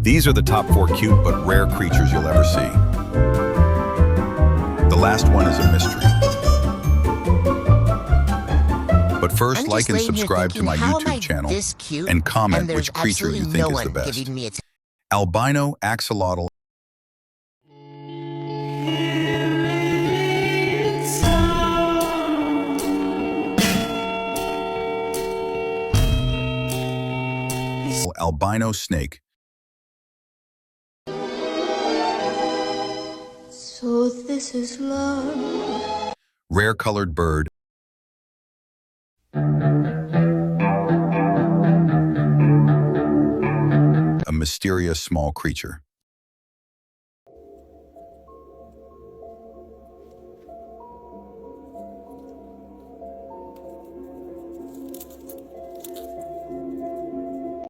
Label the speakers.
Speaker 1: These are the top 4 cute but rare creatures you'll ever see. The last one is a mystery. But first, like and subscribe to my YouTube channel and comment which creature you think is the best. Albino axolotl. Albino snake.
Speaker 2: So this is love.
Speaker 1: Rare colored bird. A mysterious small creature.